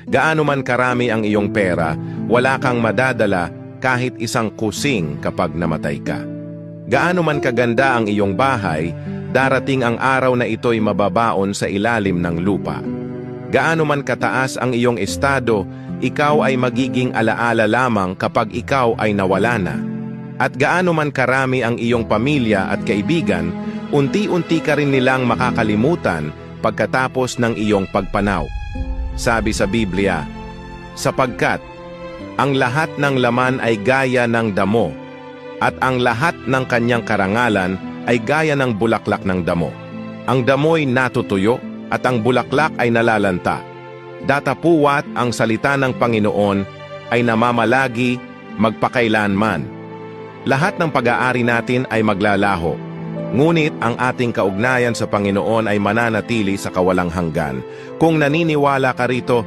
Gaano man karami ang iyong pera, wala kang madadala kahit isang kusing kapag namatay ka. Gaano man kaganda ang iyong bahay, darating ang araw na ito'y mababaon sa ilalim ng lupa. Gaano man kataas ang iyong estado, ikaw ay magiging alaala lamang kapag ikaw ay nawala na. At gaano man karami ang iyong pamilya at kaibigan, unti-unti ka rin nilang makakalimutan pagkatapos ng iyong pagpanaw. Sabi sa Biblia, sapagkat ang lahat ng laman ay gaya ng damo, at ang lahat ng kanyang karangalan ay gaya ng bulaklak ng damo. Ang damo'y natutuyo, at ang bulaklak ay nalalanta. Datapuwat ang salita ng Panginoon ay namamalagi magpakailanman. Lahat ng pag-aari natin ay maglalaho, ngunit ang ating kaugnayan sa Panginoon ay mananatili sa kawalang hanggan. Kung naniniwala ka rito,